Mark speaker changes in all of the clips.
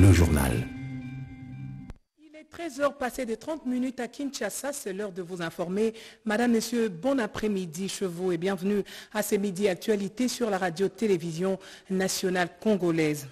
Speaker 1: le journal.
Speaker 2: Il est 13h passé de 30 minutes à Kinshasa, c'est l'heure de vous informer. Madame, Messieurs, bon après-midi chez vous et bienvenue à ces Midi Actualités sur la radio-télévision nationale congolaise.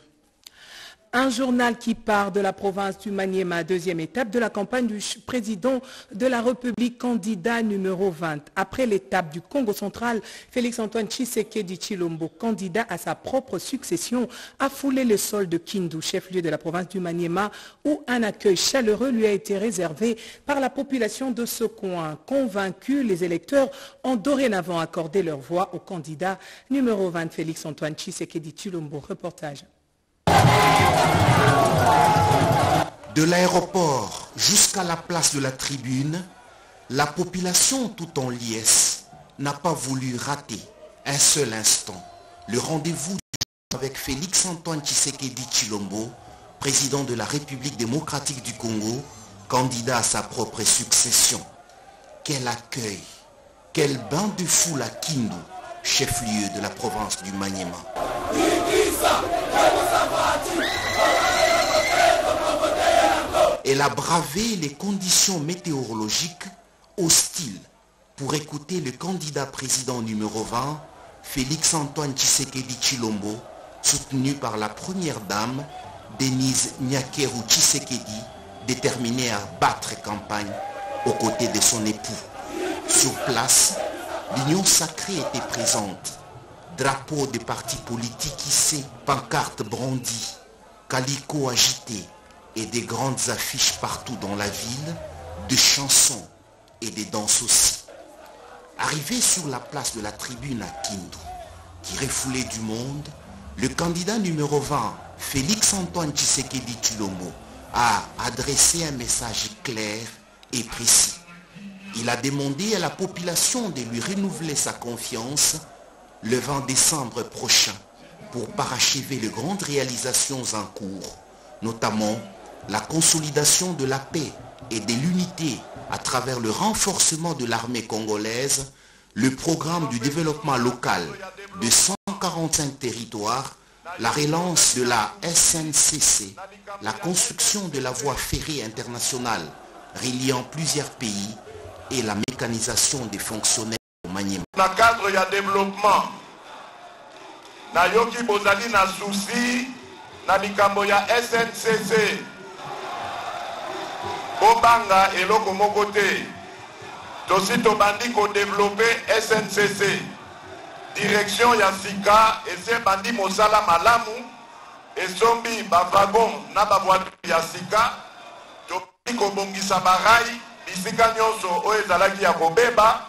Speaker 2: Un journal qui part de la province du Maniema, deuxième étape de la campagne du président de la République, candidat numéro 20. Après l'étape du Congo central, Félix-Antoine Tshisekedi Tshilombo, candidat à sa propre succession, a foulé le sol de Kindu, chef-lieu de la province du Maniema, où un accueil chaleureux lui a été réservé par la population de ce coin. Convaincus, les électeurs ont dorénavant accordé leur voix au candidat numéro 20, Félix-Antoine Tshisekedi Tshilombo. Reportage.
Speaker 3: De l'aéroport jusqu'à la place de la tribune, la population tout en liesse n'a pas voulu rater un seul instant le rendez-vous avec Félix-Antoine Tshisekedi Tshilombo, président de la République démocratique du Congo, candidat à sa propre succession. Quel accueil, quel bain de foule à Kindu, chef-lieu de la province du Maniema. Elle a bravé les conditions météorologiques hostiles pour écouter le candidat président numéro 20, Félix-Antoine Tshisekedi Tshilombo, soutenu par la première dame, Denise Nyakeru Tshisekedi, déterminée à battre campagne aux côtés de son époux. Sur place, l'Union sacrée était présente. Drapeaux des partis politiques hissés, pancartes brandies, calicots agités et des grandes affiches partout dans la ville, de chansons et des danses aussi. Arrivé sur la place de la tribune à Kindu, qui refoulait du monde, le candidat numéro 20, Félix-Antoine Tshisekedi Tshilombo, a adressé un message clair et précis. Il a demandé à la population de lui renouveler sa confiance le 20 décembre prochain pour parachever les grandes réalisations en cours, notamment la consolidation de la paix et de l'unité à travers le renforcement de l'armée congolaise, le programme du développement local de 145 territoires, la relance de la SNCC, la construction de la voie ferrée internationale reliant plusieurs pays et la mécanisation des fonctionnaires au Maniema.
Speaker 4: Dans le cadre du développement, Nayoki Bozali na souci, na likambo ya SNCC, Bobanga et Lokomokote, Tosi Tobandi ko développer SNCC, direction ya Sika, et c'est Bandi Mosala Malamu, et Sombi Bavagon, na Bavoiture ya Sika, Tobandi ko Bongisa Barai, Bisika Nyonso, Oezalaki ya Kobeba.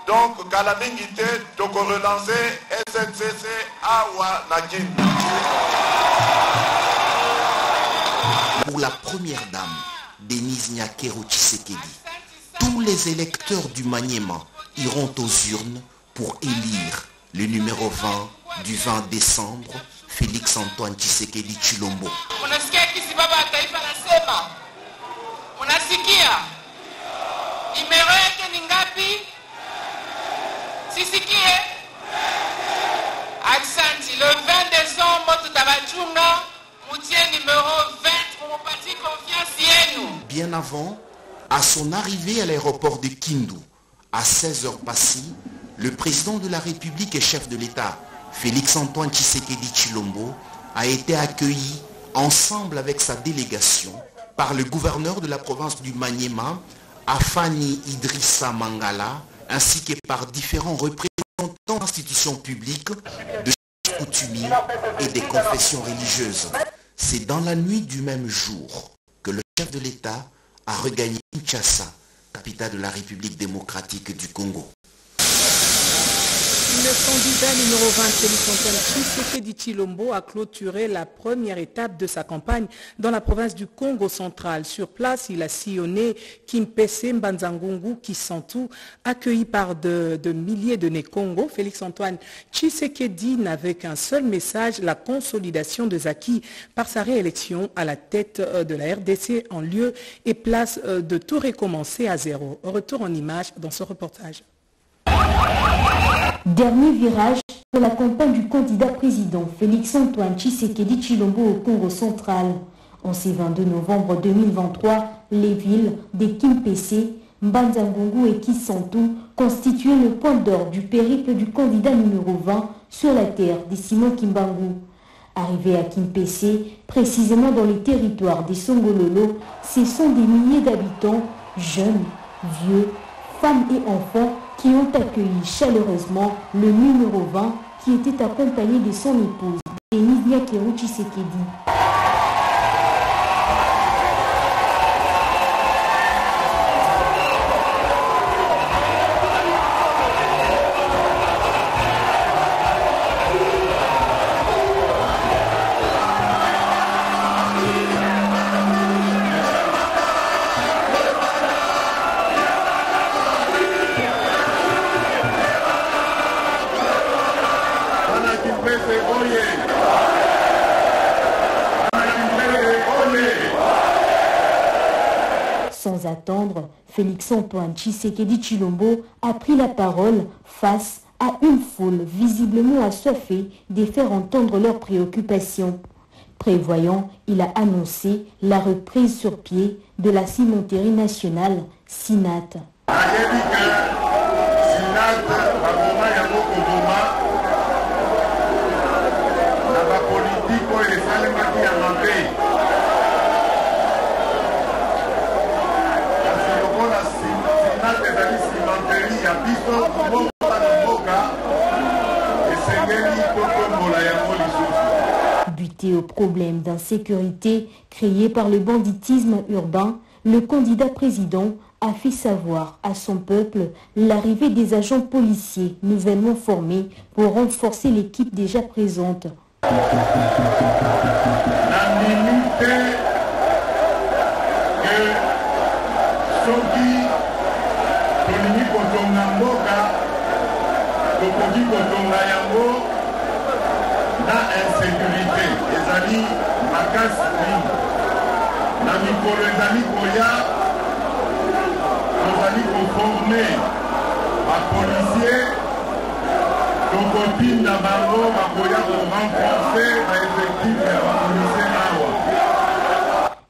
Speaker 4: Donc, Kalamingite, Toko relancer SNCC Awa Nakin.
Speaker 3: Pour la première dame, Denise Nyakeru Tshisekedi, tous les électeurs du Maniema iront aux urnes pour élire le numéro 20 du 20 décembre, Félix-Antoine Tshisekedi Tshilombo.
Speaker 5: Unasikia kisibaba taifa nasema, unasikia numero yake ni ngapi? Sisikie Aksanti, le 20 décembre tutabachunga mutie numéro 20 pour mon parti confiance yenu.
Speaker 3: Bien avant, à son arrivée à l'aéroport de Kindu, à 16h passées, le président de la République et chef de l'État, Félix-Antoine Tshisekedi Tshilombo, a été accueilli ensemble avec sa délégation par le gouverneur de la province du Maniema, Afani Idrissa Mangala, ainsi que par différents représentants d'institutions publiques, de coutumiers et des confessions religieuses. C'est dans la nuit du même jour que le chef de l'État a regagné Kinshasa, capitale de la République démocratique du Congo.
Speaker 2: Le candidat numéro 20, Félix-Antoine Tshisekedi Tshilombo, a clôturé la première étape de sa campagne dans la province du Congo central. Sur place, il a sillonné Kimpese, Mbanzangungu, Kisantu, accueilli par de milliers de Né-Congo. Félix-Antoine Tshisekedi n'avait qu'un seul message, la consolidation des acquis par sa réélection à la tête de la RDC en lieu et place de tout recommencer à zéro. Retour en images dans ce reportage.
Speaker 6: Dernier virage pour la campagne du candidat président Félix-Antoine Tshisekedi Tshilombo au Congo central.
Speaker 1: En ce 22 novembre 2023, les villes de Kimpese, Mbanza-Ngungu et Kisantu constituaient le point d'ordre du périple du candidat numéro 20 sur la terre de Simon Kimbangu. Arrivé à Kimpese, précisément dans les territoires des Songololo, ce sont des milliers d'habitants, jeunes, vieux, femmes et enfants, qui ont accueilli chaleureusement le numéro 20 qui était accompagné de son épouse, Denise Nyakeru Tshisekedi. Sans attendre, Félix-Antoine Tshisekedi Tshilombo a pris la parole face à une foule visiblement assoiffée de faire entendre leurs préoccupations. Prévoyant, il a annoncé la reprise sur pied de la cimenterie nationale SINAT. Buté au problème d'insécurité créé par le banditisme urbain, le candidat président a fait savoir à son peuple l'arrivée des agents policiers nouvellement formés pour renforcer l'équipe déjà présente.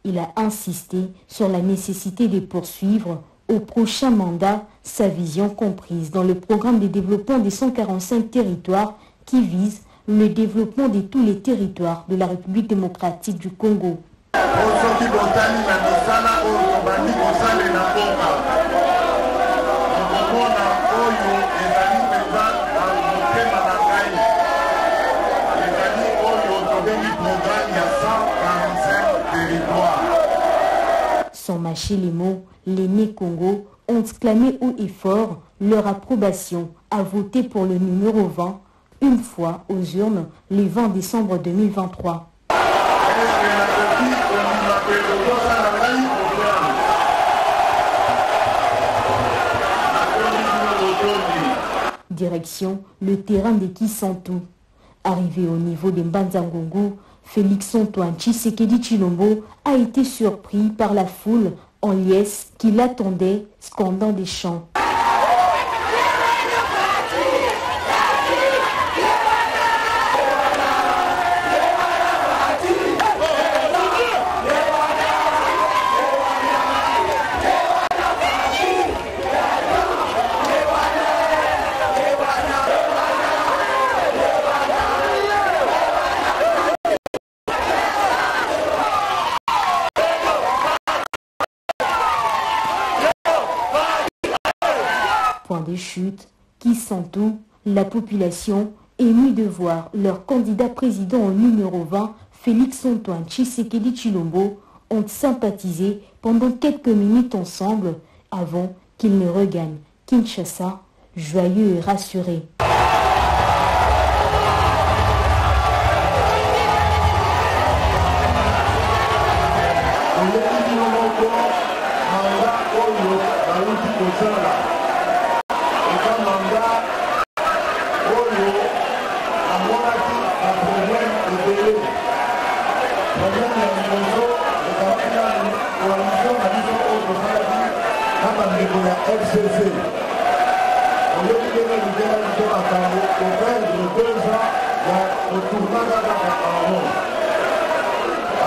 Speaker 1: Il a insisté sur la nécessité de poursuivre au prochain mandat sa vision comprise dans le programme de développement des 145 territoires qui vise le développement de tous les territoires de la République démocratique du Congo. Sans mâcher les mots, les nés Congo ont clamé haut et fort leur approbation à voter pour le numéro 20 une fois aux urnes le 20 décembre 2023. Direction le terrain de Kisantu. Arrivé au niveau de Mbanza-Ngungu, Félix-Antoine Tshisekedi Tshilombo a été surpris par la foule en liesse qui l'attendait, scandant des chants. Point de chute, Kisantu, la population émue de voir leur candidat président au numéro 20, Félix-Antoine Tshisekedi Tshilombo, ont sympathisé pendant quelques minutes ensemble avant qu'il ne regagne Kinshasa, joyeux et rassuré.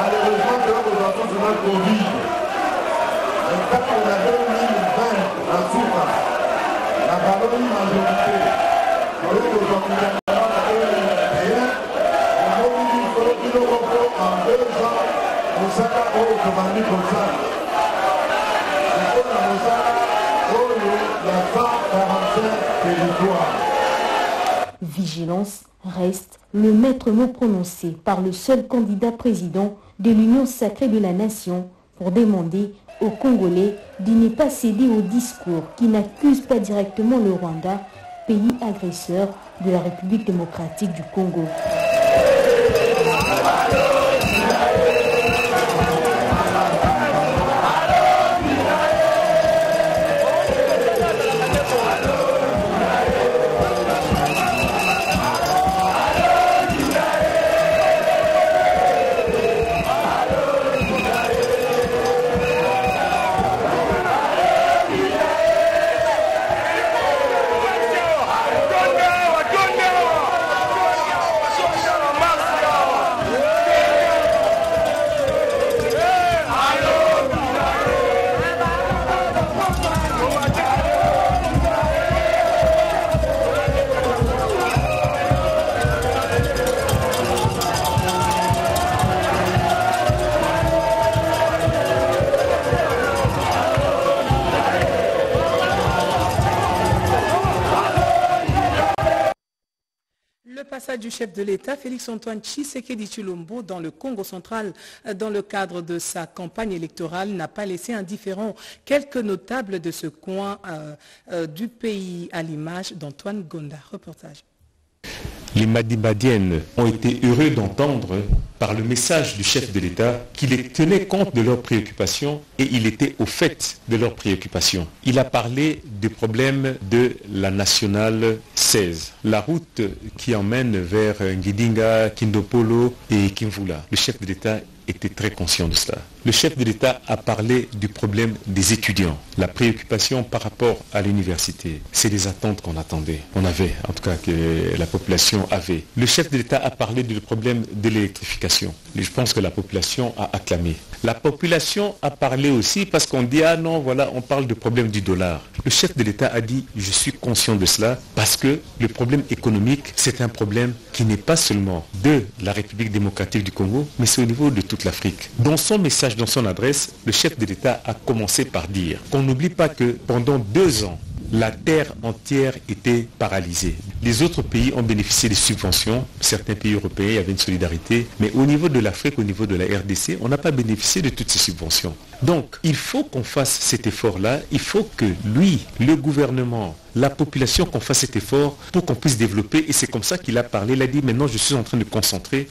Speaker 6: Allez,
Speaker 4: malheureusement que là, nous avons sur notre Covid. Et quand on a 2020 à Souka, la valeur majorité, on est aujourd'hui en 2021, on a dit qu'il faut en 2 ans, on s'est pas recommandé comme ça.
Speaker 1: Vigilance reste le maître mot prononcé par le seul candidat président de l'Union sacrée de la nation pour demander aux Congolais de ne pas céder au discours qui n'accuse pas directement le Rwanda, pays agresseur de la République démocratique du Congo.
Speaker 2: Du chef de l'État, Félix-Antoine Tshisekedi Tshilombo, dans le Congo central, dans le cadre de sa campagne électorale, n'a pas laissé indifférent quelques notables de ce coin du pays, à l'image d'Antoine Gonda. Reportage.
Speaker 6: Les Madibadiennes ont été heureux d'entendre par le message du chef de l'État qu'il tenait compte de leurs préoccupations et il était au fait de leurs préoccupations. Il a parlé du problème de la nationale 16, la route qui emmène vers Ngidinga, Kindopolo et Kimvula. Le chef de l'État était très conscient de cela. Le chef de l'État a parlé du problème des étudiants, la préoccupation par rapport à l'université. C'est des attentes qu'on attendait, on avait, en tout cas que la population avait. Le chef de l'État a parlé du problème de l'électrification. Je pense que la population a acclamé. La population a parlé aussi parce qu'on dit, ah non, voilà, on parle du problème du dollar. Le chef de l'État a dit, je suis conscient de cela parce que le problème économique, c'est un problème qui n'est pas seulement de la République démocratique du Congo, mais c'est au niveau de toute l'Afrique. Dans son message, dans son adresse, le chef de l'État a commencé par dire qu'on n'oublie pas que pendant 2 ans, la terre entière était paralysée. Les autres pays ont bénéficié des subventions. Certains pays européens, il y avait une solidarité. Mais au niveau de l'Afrique, au niveau de la RDC, on n'a pas bénéficié de toutes ces subventions. Donc, il faut qu'on fasse cet effort-là. Il faut que lui, le gouvernement, la population, qu'on fasse cet effort pour qu'on puisse développer. Et c'est comme ça qu'il a parlé. Il a dit, maintenant, je suis en train de concentrer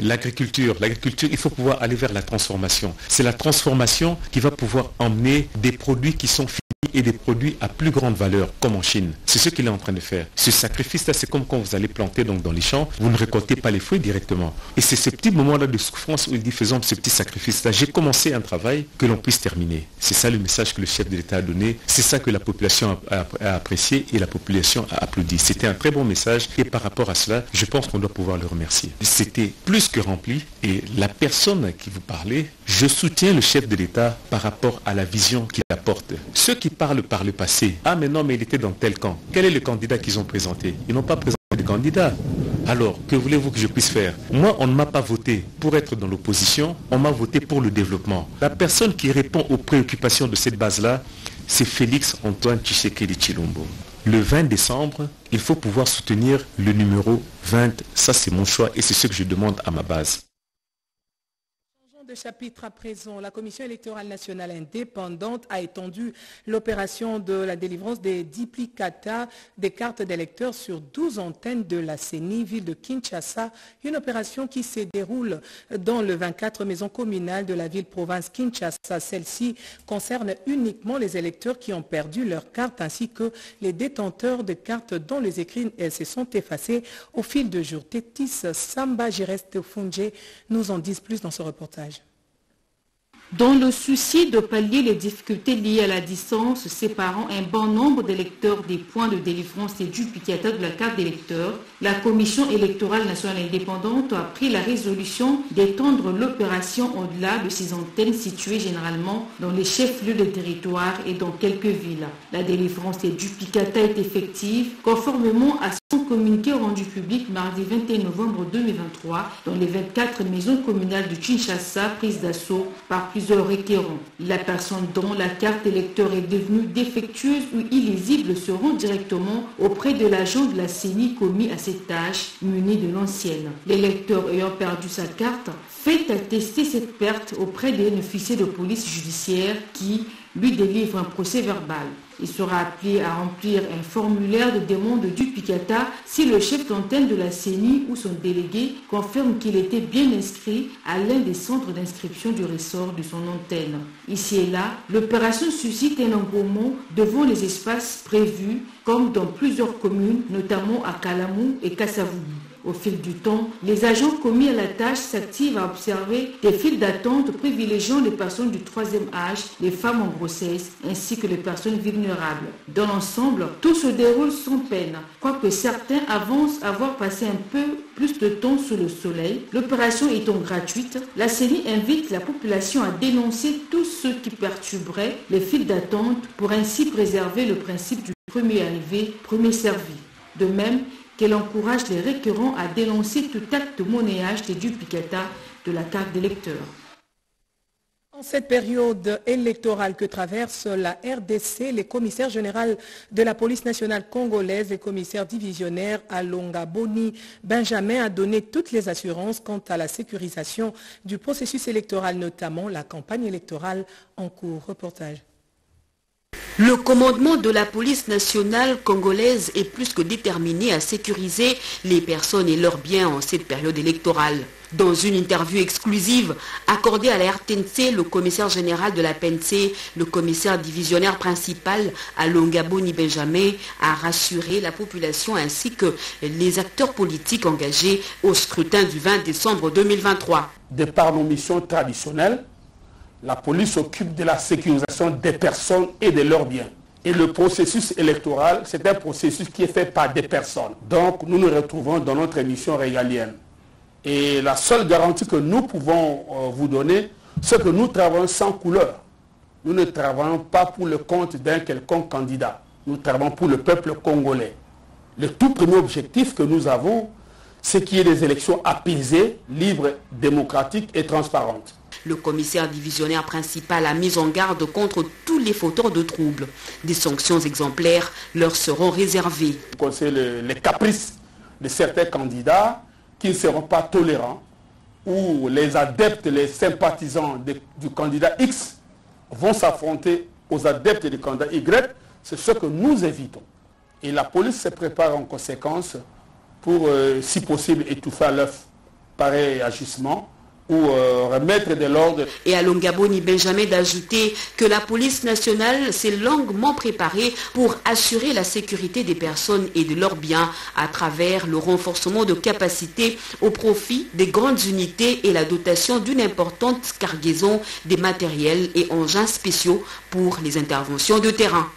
Speaker 6: l'agriculture. L'agriculture, il faut pouvoir aller vers la transformation. C'est la transformation qui va pouvoir emmener des produits qui sont finis et des produits à plus grande valeur, comme en Chine. C'est ce qu'il est en train de faire. Ce sacrifice-là, c'est comme quand vous allez planter donc, dans les champs, vous ne récoltez pas les fruits directement. Et c'est ce petit moment-là de souffrance où il dit, faisons ce petit sacrifice-là. J'ai commencé un travail que l'on puisse terminer. C'est ça le message que le chef de l'État a donné. C'est ça que la population a apprécié et la population a applaudi. C'était un très bon message et par rapport à cela, je pense qu'on doit pouvoir le remercier. C'était plus que rempli et la personne qui vous parlait, je soutiens le chef de l'État par rapport à la vision qu'il apporte. Ceux qui parlent par le passé, ah mais non mais il était dans tel camp. Quel est le candidat qu'ils ont présenté? Ils n'ont pas présenté de candidat. Alors, que voulez-vous que je puisse faire? Moi, on ne m'a pas voté pour être dans l'opposition, on m'a voté pour le développement. La personne qui répond aux préoccupations de cette base-là, c'est Félix-Antoine Tshisekedi Tshilombo. Le 20 décembre, il faut pouvoir soutenir le numéro 20. Ça, c'est mon choix et c'est ce que je demande à ma base.
Speaker 2: De chapitre à présent, la Commission électorale nationale indépendante a étendu l'opération de la délivrance des duplicata des cartes d'électeurs sur 12 antennes de la CENI, ville de Kinshasa, une opération qui se déroule dans le 24 maisons communales de la ville-province Kinshasa. Celle-ci concerne uniquement les électeurs qui ont perdu leur carte ainsi que les détenteurs de cartes dont les écrits se sont effacés au fil de jours. Tétis Samba Gireste Funge nous en disent plus dans ce reportage.
Speaker 7: Dans le souci de pallier les difficultés liées à la distance séparant un bon nombre d'électeurs des points de délivrance et duplicata de la carte d'électeur, la Commission électorale nationale indépendante a pris la résolution d'étendre l'opération au-delà de ces antennes situées généralement dans les chefs-lieux de territoire et dans quelques villes. La délivrance et duplicata est effective conformément à son communiqué rendu public mardi 21 novembre 2023 dans les 24 maisons communales de Kinshasa prises d'assaut par plusieurs requérants. La personne dont la carte électeur est devenue défectueuse ou illisible se rend directement auprès de l'agent de la CENI commis à cette tâche muni de l'ancienne. L'électeur ayant perdu sa carte fait attester cette perte auprès d'un officier de police judiciaire qui lui délivre un procès verbal. Il sera appelé à remplir un formulaire de demande de duplicata si le chef d'antenne de la CENI ou son délégué confirme qu'il était bien inscrit à l'un des centres d'inscription du ressort de son antenne. Ici et là, l'opération suscite un engouement devant les espaces prévus, comme dans plusieurs communes, notamment à Kalamou et Kasavubu. Au fil du temps, les agents commis à la tâche s'activent à observer des files d'attente privilégiant les personnes du troisième âge, les femmes en grossesse, ainsi que les personnes vulnérables. Dans l'ensemble, tout se déroule sans peine. Quoique certains avancent avoir passé un peu plus de temps sous le soleil, l'opération étant gratuite, la CENI invite la population à dénoncer tout ce qui perturberait les files d'attente pour ainsi préserver le principe du premier arrivé, premier servi. De même, qu'elle encourage les requérants à dénoncer tout acte de monnayage des duplicata de la carte d'électeur.
Speaker 2: En cette période électorale que traverse la RDC, les commissaires généraux de la police nationale congolaise et commissaires divisionnaires Alonga Boni Benjamin a donné toutes les assurances quant à la sécurisation du processus électoral, notamment la campagne électorale en cours. Reportage.
Speaker 8: Le commandement de la police nationale congolaise est plus que déterminé à sécuriser les personnes et leurs biens en cette période électorale. Dans une interview exclusive accordée à la RTNC, le commissaire général de la PNC, le commissaire divisionnaire principal Alonga Boni Benjamin, a rassuré la population ainsi que les acteurs politiques engagés au scrutin du 20 décembre 2023.
Speaker 9: De par nos missions traditionnelles, la police s'occupe de la sécurisation des personnes et de leurs biens. Et le processus électoral, c'est un processus qui est fait par des personnes. Donc, nous nous retrouvons dans notre mission régalienne. Et la seule garantie que nous pouvons vous donner, c'est que nous travaillons sans couleur. Nous ne travaillons pas pour le compte d'un quelconque candidat. Nous travaillons pour le peuple congolais. Le tout premier objectif que nous avons, c'est qu'il y ait des élections apaisées, libres, démocratiques et transparentes.
Speaker 8: Le commissaire divisionnaire principal a mis en garde contre tous les fauteurs de troubles. Des sanctions exemplaires leur seront réservées.
Speaker 9: C'est les caprices de certains candidats qui ne seront pas tolérants, où les adeptes, les sympathisants du candidat X vont s'affronter aux adeptes du candidat Y. C'est ce que nous évitons. Et la police se prépare en conséquence pour, si possible, étouffer à l'œuf pareil agissement ou remettre de l'ordre.
Speaker 8: Et Alonga Boni Benjamin d'ajouter que la police nationale s'est longuement préparée pour assurer la sécurité des personnes et de leurs biens à travers le renforcement de capacités au profit des grandes unités et la dotation d'une importante cargaison des matériels et engins spéciaux pour les interventions de terrain.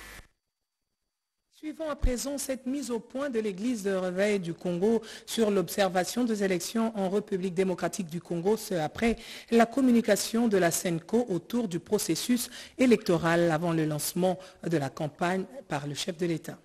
Speaker 2: Suivons à présent cette mise au point de l'Église de Réveil du Congo sur l'observation des élections en République démocratique du Congo, ce après la communication de la SENCO autour du processus électoral avant le lancement de la campagne par le chef de l'État.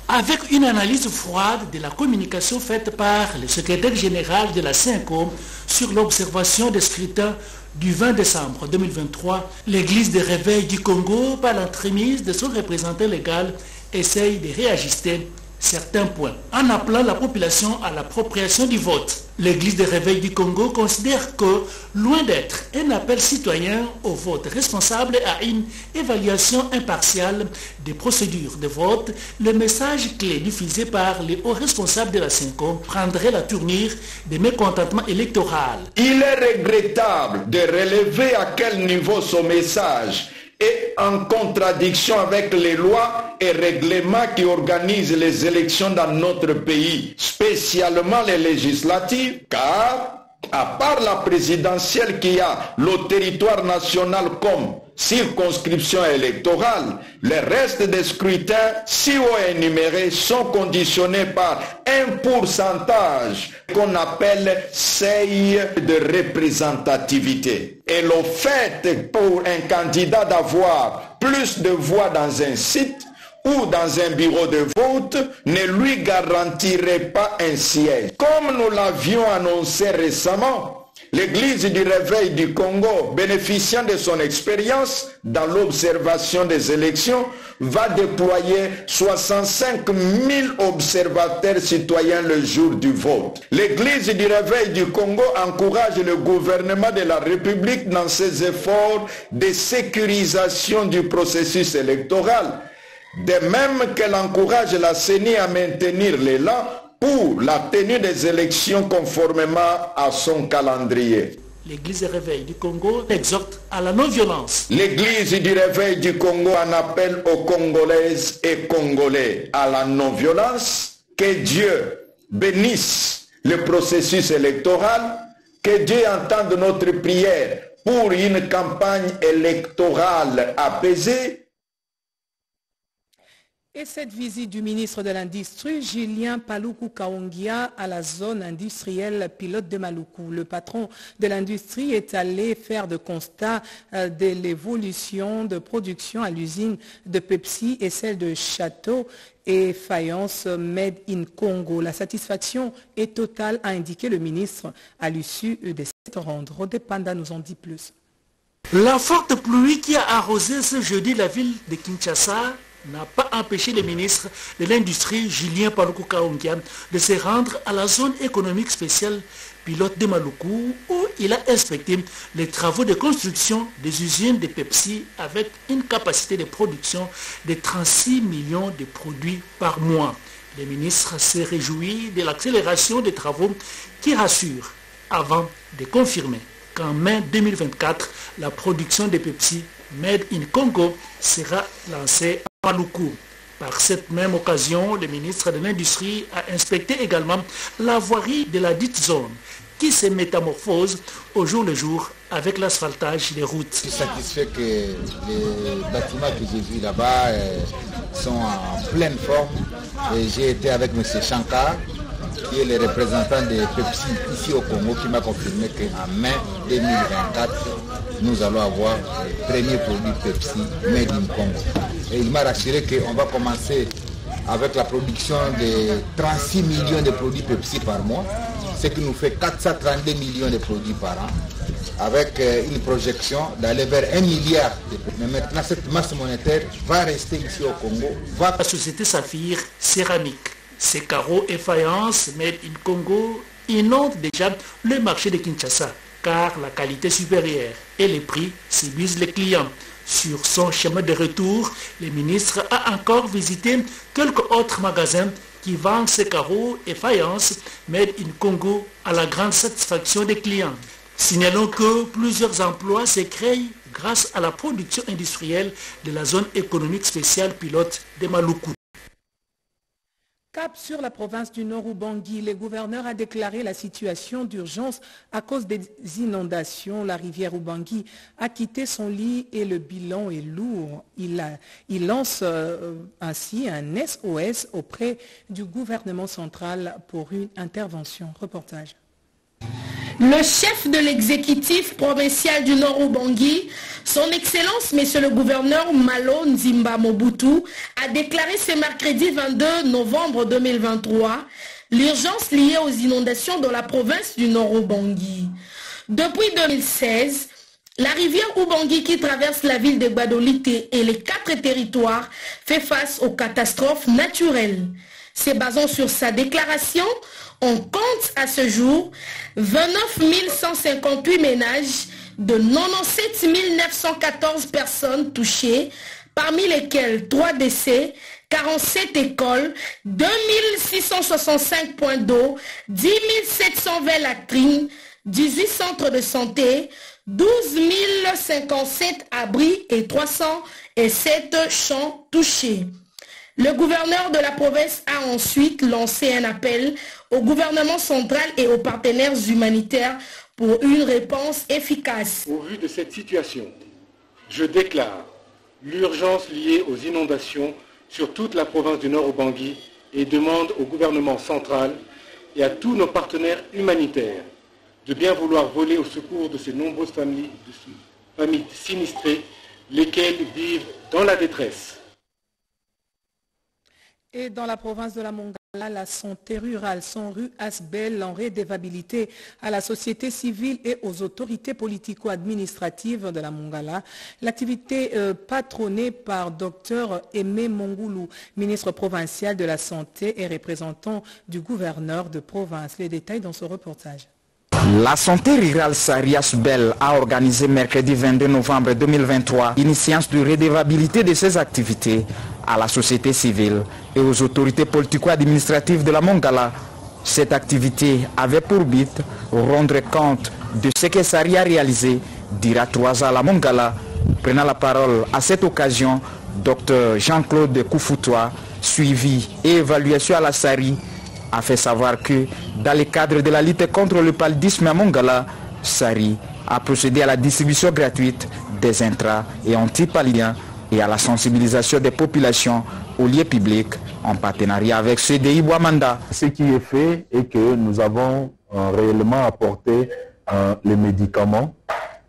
Speaker 10: Avec une analyse froide de la communication faite par le secrétaire général de la SENCO sur l'observation des scrutins du 20 décembre 2023, l'Église de Réveil du Congo, par l'entremise de son représentant légal, essaye de réajuster certains points en appelant la population à l'appropriation du vote. L'Église de Réveil du Congo considère que, loin d'être un appel citoyen au vote responsable et à une évaluation impartiale des procédures de vote, le message clé diffusé par les hauts responsables de la SENCO prendrait la tournure des mécontentements électoraux.
Speaker 4: Il est regrettable de relever à quel niveau ce message est en contradiction avec les lois et règlements qui organisent les élections dans notre pays, spécialement les législatives, car
Speaker 11: À part la présidentielle qui a le territoire national comme circonscription électorale, les restes des scrutins, si haut énumérés, sont conditionnés par un pourcentage qu'on appelle seuil de représentativité. Et le fait pour un candidat d'avoir plus de voix dans un site ou dans un bureau de vote ne lui garantirait pas un siège. Comme nous l'avions annoncé récemment, l'Église du Réveil du Congo, bénéficiant de son expérience dans l'observation des élections, va déployer 65 000 observateurs citoyens le jour du vote. L'Église du Réveil du Congo encourage le gouvernement de la République dans ses efforts de sécurisation du processus électoral, de même qu'elle encourage la CENI à maintenir l'élan pour la tenue des élections conformément à son calendrier.
Speaker 10: L'Église du Réveil du Congo exhorte à la non-violence.
Speaker 11: L'Église du Réveil du Congo en appelle aux Congolaises et Congolais à la non-violence. Que Dieu bénisse le processus électoral, que Dieu entende notre prière pour une campagne électorale apaisée.
Speaker 2: Et cette visite du ministre de l'Industrie, Julien Paluku Kaongia, à la zone industrielle pilote de Maluku. Le patron de l'industrie est allé faire de constat de l'évolution de production à l'usine de Pepsi et celle de Château et Faïence Made in Congo. La satisfaction est totale, a indiqué le ministre à l'issue de cette rencontre. Rodé Panda nous en dit plus.
Speaker 10: La forte pluie qui a arrosé ce jeudi la ville de Kinshasa n'a pas empêché le ministre de l'Industrie, Julien Paluku Kaongia, de se rendre à la zone économique spéciale pilote de Maluku, où il a inspecté les travaux de construction des usines de Pepsi avec une capacité de production de 36 millions de produits par mois. Le ministre s'est réjoui de l'accélération des travaux qui rassure, avant de confirmer qu'en mai 2024, la production de Pepsi Made in Congo sera lancée à Maluku. Par cette même occasion, le ministre de l'Industrie a inspecté également la voirie de la dite zone qui se métamorphose au jour le jour avec l'asphaltage des routes.
Speaker 12: Je suis satisfait que les bâtiments que j'ai vus là-bas sont en pleine forme. Et j'ai été avec M. Shankar, qui est le représentant de Pepsi ici au Congo, qui m'a confirmé qu'en mai 2024, nous allons avoir le premier produit Pepsi Made in Congo. Et il m'a rassuré qu'on va commencer avec la production de 36 millions de produits Pepsi par mois, ce qui nous fait 432 millions de produits par an, avec une projection d'aller vers 1 milliard de produits. Mais maintenant, cette masse monétaire va rester ici au Congo.
Speaker 10: La société Saphir Céramique, ces carreaux et faïences Made in Congo inondent déjà le marché de Kinshasa, car la qualité supérieure et les prix séduisent les clients. Sur son chemin de retour, le ministre a encore visité quelques autres magasins qui vendent ces carreaux et faïences Made in Congo à la grande satisfaction des clients. Signalons que plusieurs emplois se créent grâce à la production industrielle de la zone économique spéciale pilote de Maluku.
Speaker 2: Cap sur la province du Nord Ubangi, le gouverneur a déclaré la situation d'urgence à cause des inondations. La rivière Ubangi a quitté son lit et le bilan est lourd. Il lance ainsi un SOS auprès du gouvernement central pour une intervention. Reportage.
Speaker 13: Le chef de l'exécutif provincial du Nord Ubangi, son Excellence, Monsieur le gouverneur Malo Nzimba Mobutu, a déclaré ce mercredi 22 novembre 2023 l'urgence liée aux inondations dans la province du Nord Ubangi. Depuis 2016, la rivière Ubangi qui traverse la ville de Gbadolite et les 4 territoires fait face aux catastrophes naturelles. Se basant sur sa déclaration, on compte à ce jour 29 158 ménages de 97 914 personnes touchées, parmi lesquelles 3 décès, 47 écoles, 2665 points d'eau, 10 720 latrines, 18 centres de santé, 12 057 abris et 307 champs touchés. Le gouverneur de la province a ensuite lancé un appel au gouvernement central et aux partenaires humanitaires pour une réponse efficace.
Speaker 14: Au vu de cette situation, je déclare l'urgence liée aux inondations sur toute la province du Nord-Ubangi et demande au gouvernement central et à tous nos partenaires humanitaires de bien vouloir voler au secours de ces nombreuses familles sinistrées, lesquelles vivent dans la détresse.
Speaker 2: Et dans la province de la Mongala, la santé rurale, son rue Asbel en redevabilité à la société civile et aux autorités politico-administratives de la Mongala. L'activité patronnée par Dr Aimé Mongoulou, ministre provincial de la Santé et représentant du gouverneur de province. Les détails dans ce reportage.
Speaker 15: La santé rurale Sarias Bell a organisé mercredi 22 novembre 2023 une séance de redevabilité de ses activités à la société civile et aux autorités politico-administratives de la Mongala. Cette activité avait pour but de rendre compte de ce que Sari a réalisé, dira 3 ans à la Mongala. Prenant la parole à cette occasion, Dr Jean-Claude Koufoutoua, suivi et évaluation à la Sari, a fait savoir que dans le cadre de la lutte contre le paludisme à Mongala, Sari a procédé à la distribution gratuite des intrants et antipalidiens et à la sensibilisation des populations aux lieux publics en partenariat avec CDI Boamanda.
Speaker 16: Ce qui est fait est que nous avons réellement apporté les médicaments,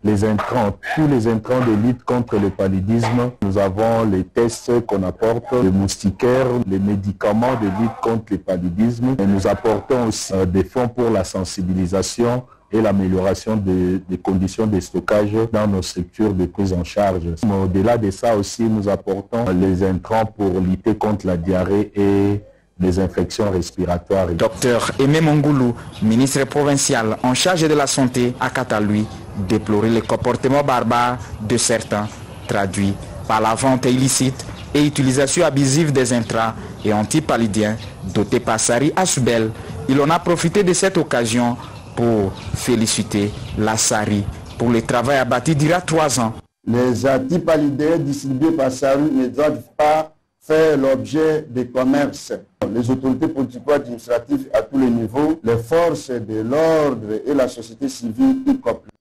Speaker 16: les intrants, tous les intrants de lutte contre le paludisme. Nous avons les tests qu'on apporte, les moustiquaires, les médicaments de lutte contre le paludisme. Et nous apportons aussi des fonds pour la sensibilisation et l'amélioration des conditions de stockage dans nos structures de prise en charge. Au-delà de ça aussi, nous apportons les intrants pour lutter contre la diarrhée et les infections respiratoires.
Speaker 15: Docteur Aimé Mongoulou, ministre provincial en charge de la santé, a quant à lui déploré les comportements barbares de certains, traduits par la vente illicite et utilisation abusive des intrants et antipalidiens dotés par Sari Asbel. Il en a profité de cette occasion pour féliciter la Sari pour le travail abattu d'il y a 3 ans.
Speaker 17: Les antipalidiens distribués par Sari ne doivent pas faire l'objet de commerce. Les autorités politico-administratives à tous les niveaux, les forces de l'ordre et la société civile y compris.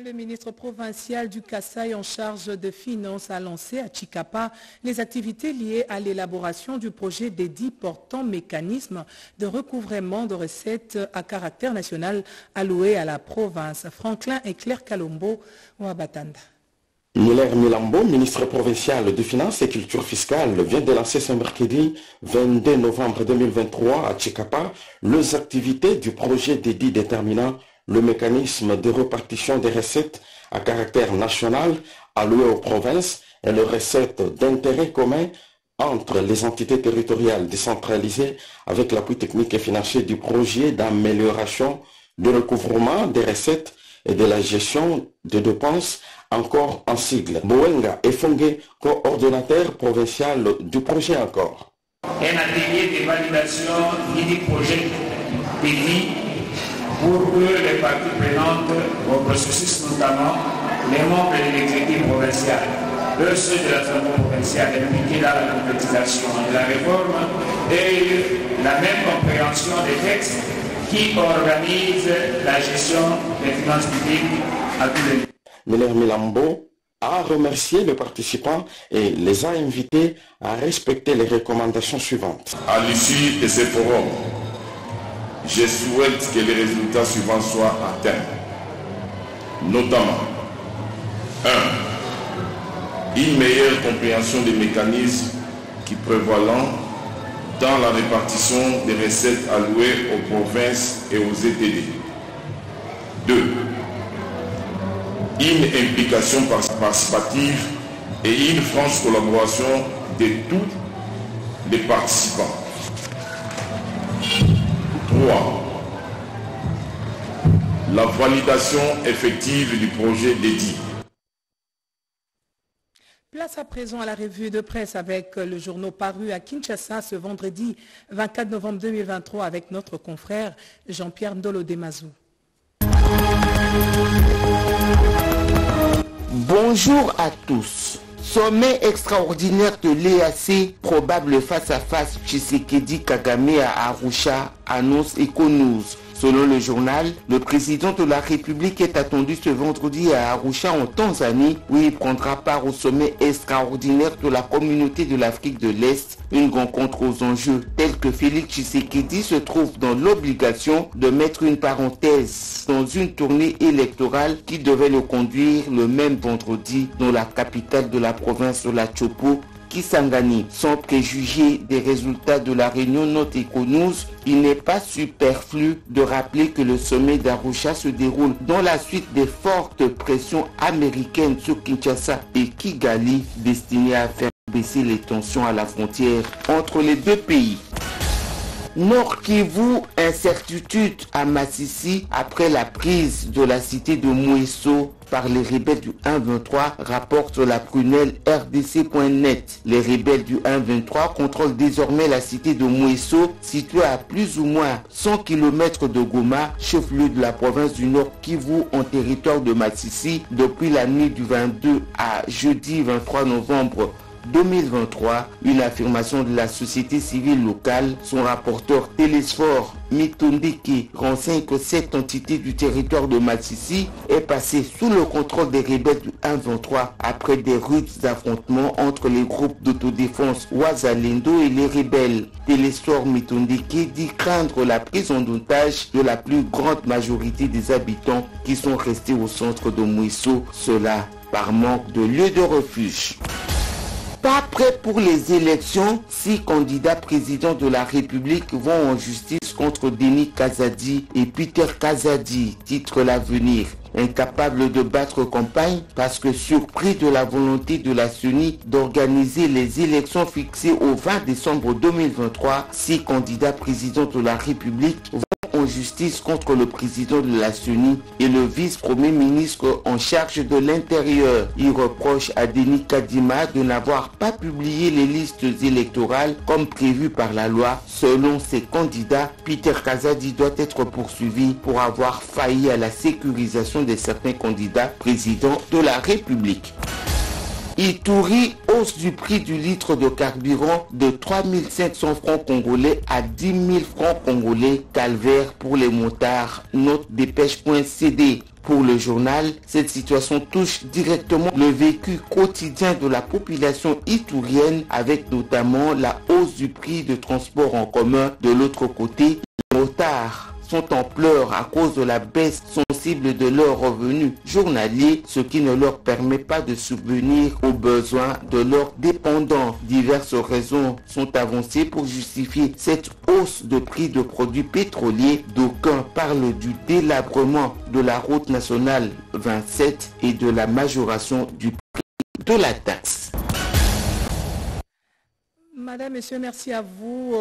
Speaker 2: Le ministre provincial du Kasaï en charge de finances a lancé à Chikapa les activités liées à l'élaboration du projet dédié portant mécanisme de recouvrement de recettes à caractère national alloué à la province. Franklin et Claire Kalombo, Ouabatanda.
Speaker 18: Miller Milambo, ministre provincial de Finances et Culture Fiscale, vient de lancer ce mercredi 22 novembre 2023 à Chikapa les activités du projet dédié déterminant le mécanisme de répartition des recettes à caractère national allouées aux provinces et les recettes d'intérêt commun entre les entités territoriales décentralisées avec l'appui technique et financier du projet d'amélioration du recouvrement des recettes et de la gestion des dépenses, encore en sigle. Boenga Efongue, coordonnateur provincial du projet encore.
Speaker 19: Un atelier de validation du projet dédié pour que les parties prenantes au processus, notamment les membres de l'exécutif provincial, ceux de l'Assemblée provinciale impliqués dans la concrétisation de la réforme et la même compréhension des textes qui organisent la gestion des finances publiques à tous les niveaux.
Speaker 18: Miller Milambo a remercié les participants et les a invités à respecter les recommandations suivantes.
Speaker 4: À l'issue de ce forum, je souhaite que les résultats suivants soient atteints. Notamment, 1. Une meilleure compréhension des mécanismes qui prévalent dans la répartition des recettes allouées aux provinces et aux ETD. 2. Une implication participative et une franche collaboration de tous les participants. 3. La validation effective du projet dédié.
Speaker 2: Place à présent à la revue de presse avec le journal paru à Kinshasa ce vendredi 24 novembre 2023 avec notre confrère Jean-Pierre Ndolo Demazou.
Speaker 20: Bonjour à tous. Sommet extraordinaire de l'EAC, probable face-à-face Tshisekedi-Kagame à Arusha, annonce Econews. Selon le journal, le président de la République est attendu ce vendredi à Arusha en Tanzanie, où il prendra part au sommet extraordinaire de la communauté de l'Afrique de l'Est, une rencontre aux enjeux tels que Félix Tshisekedi se trouve dans l'obligation de mettre une parenthèse dans une tournée électorale qui devait le conduire le même vendredi dans la capitale de la province de la Chopo, Kisangani. Sans préjuger des résultats de la réunion note Econews, il n'est pas superflu de rappeler que le sommet d'Arusha se déroule dans la suite des fortes pressions américaines sur Kinshasa et Kigali, destinées à faire baisser les tensions à la frontière entre les deux pays. Nord Kivu, incertitude à Masisi après la prise de la cité de Mouesso par les rebelles du 1-23, rapporte la prunelle rdc.net. Les rebelles du 1-23 contrôlent désormais la cité de Mouesso, située à plus ou moins 100 km de Goma, chef-lieu de la province du Nord Kivu en territoire de Masisi, depuis la nuit du 22 à jeudi 23 novembre 2023, une affirmation de la société civile locale. Son rapporteur Télésphore Mitondeke renseigne que cette entité du territoire de Masisi est passée sous le contrôle des rebelles du 1-23 après des rudes affrontements entre les groupes d'autodéfense Wazalendo et les rebelles. Télésphore Mitondeke dit craindre la prise en otage de la plus grande majorité des habitants qui sont restés au centre de Mouesso, cela par manque de lieux de refuge. Pas prêt pour les élections, 6 candidats présidents de la République vont en justice contre Denis Kazadi et Peter Kazadi, titre l'Avenir. Incapables de battre campagne parce que surpris de la volonté de la CENI d'organiser les élections fixées au 20 décembre 2023, 6 candidats présidents de la République vont en justice contre le président de la CENI et le vice-premier ministre en charge de l'Intérieur. Il reproche à Denis Kadima de n'avoir pas publié les listes électorales comme prévu par la loi. Selon ces candidats, Peter Kazadi doit être poursuivi pour avoir failli à la sécurisation de certains candidats présidents de la République. Ituri, hausse du prix du litre de carburant de 3 500 francs congolais à 10 000 francs congolais, calvaire pour les motards, note dépêche.cd. Pour le journal, cette situation touche directement le vécu quotidien de la population itourienne, avec notamment la hausse du prix de transport en commun. De l'autre côté, les motards sont en pleurs à cause de la baisse sensible de leurs revenus journaliers, ce qui ne leur permet pas de subvenir aux besoins de leurs dépendants. Diverses raisons sont avancées pour justifier cette hausse de prix de produits pétroliers. D'aucuns parlent du délabrement de la route nationale 27 et de la majoration du prix de la taxe.
Speaker 2: Madame, Messieurs, merci à vous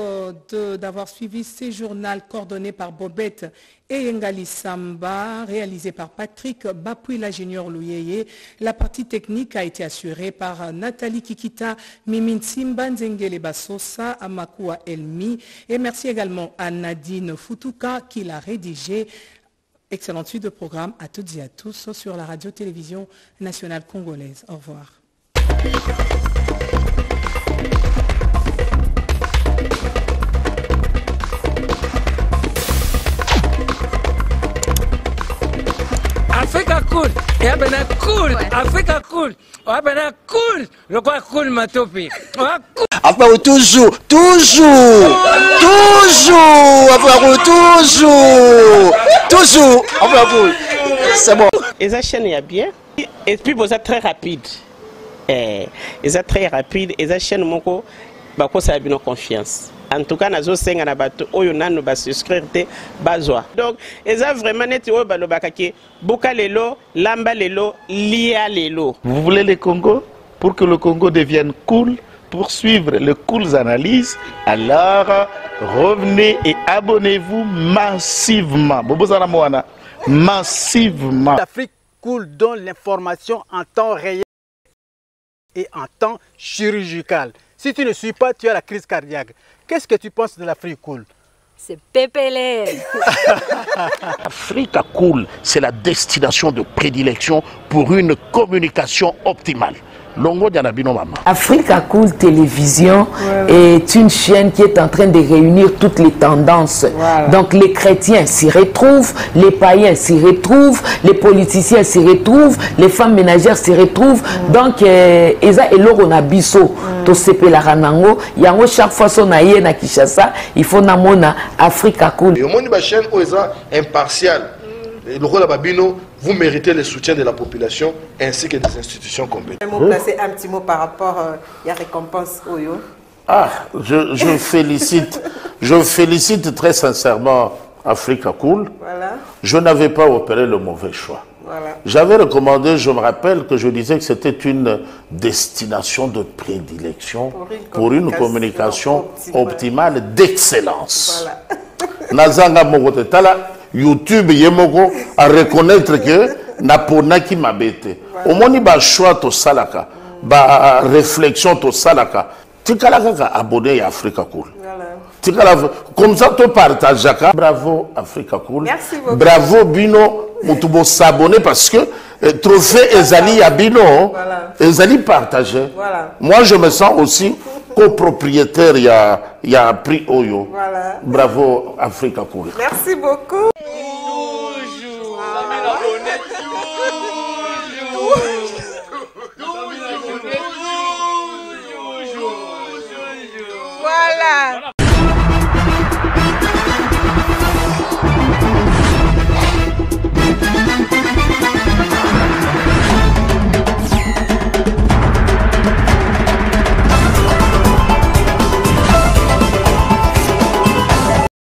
Speaker 2: d'avoir suivi ces journaux coordonnés par Bobette et Ngali Samba, réalisé par Patrick Bapui, l'ingénieur Louyeye. La partie technique a été assurée par Nathalie Kikita, Mimin Simba, Nzengele Basosa, Amakua Elmi. Et merci également à Nadine Futuka qui l'a rédigé. Excellente suite de programme à toutes et à tous sur la radio-télévision nationale congolaise. Au revoir.
Speaker 21: Africa cool, et abena cool, Africa cool, abena cool, le quoi cool matopi.
Speaker 22: Après toujours, après cool. C'est bon.
Speaker 23: Et ça chaîne est bien, et puis vous êtes très rapide. Et ça très rapide, et ça chaîne moko, bako ça a bien confiance. En tout cas, nazo senga na bato oyo nanu ba souscrire te bazwa. Donc, eza vraiment neti oyo balobaka ke buka lelo, lamba lelo, lia lelo.
Speaker 22: Vous voulez le Congo? Pour que le Congo devienne cool, pour suivre les cool analyses, alors revenez et abonnez-vous massivement. Bobozana Moana, massivement.
Speaker 24: L'Afrique cool donne l'information en temps réel et en temps chirurgical. Si tu ne suis pas, tu as la crise cardiaque. Qu'est-ce que tu penses de l'Afrique cool?
Speaker 25: C'est pépélé.
Speaker 22: Africa Cool, c'est la destination de prédilection pour une communication optimale. Longo Dianabino Mama.
Speaker 1: Africa Cool Télévision est une chaîne qui est en train de réunir toutes les tendances. Donc les chrétiens s'y retrouvent, les païens s'y retrouvent, les politiciens s'y retrouvent, les femmes ménagères s'y retrouvent. Donc Eza Eloro na biso to sepe la ranango, yango chaque fois son aye na Kinshasa, il faut namona Africa Cool.
Speaker 3: Et au monde de chaîne Eza impartial. Le rôle de Babino, vous méritez le soutien de la population ainsi que des institutions compétentes.
Speaker 5: Vous placer un petit mot par rapport à la récompense Oyo.
Speaker 22: Ah, je félicite très sincèrement Africa Cool.
Speaker 5: Voilà.
Speaker 22: Je n'avais pas opéré le mauvais choix.
Speaker 5: Voilà.
Speaker 22: J'avais recommandé, je me rappelle que je disais que c'était une destination de prédilection pour une communication optimale d'excellence.
Speaker 5: Voilà.
Speaker 22: Nazanga Mogotala, YouTube Yemoko à reconnaître que Naponaki Mabete. Au moins, il y a un choix to salaka, ba réflexion to salaka. Tu as abonné à Africa Cool. Comme ça, tu partages. Bravo Africa Cool.
Speaker 5: Merci beaucoup.
Speaker 22: Bravo Bino. Mutubo s'abonner parce que trophée Ezali à Bino, Ezali partagé.
Speaker 5: Voilà.
Speaker 22: Moi, je me sens aussi copropriétaire. Il y a un prix Oyo.
Speaker 5: Voilà.
Speaker 22: Bravo Africa Cool.
Speaker 5: Merci beaucoup.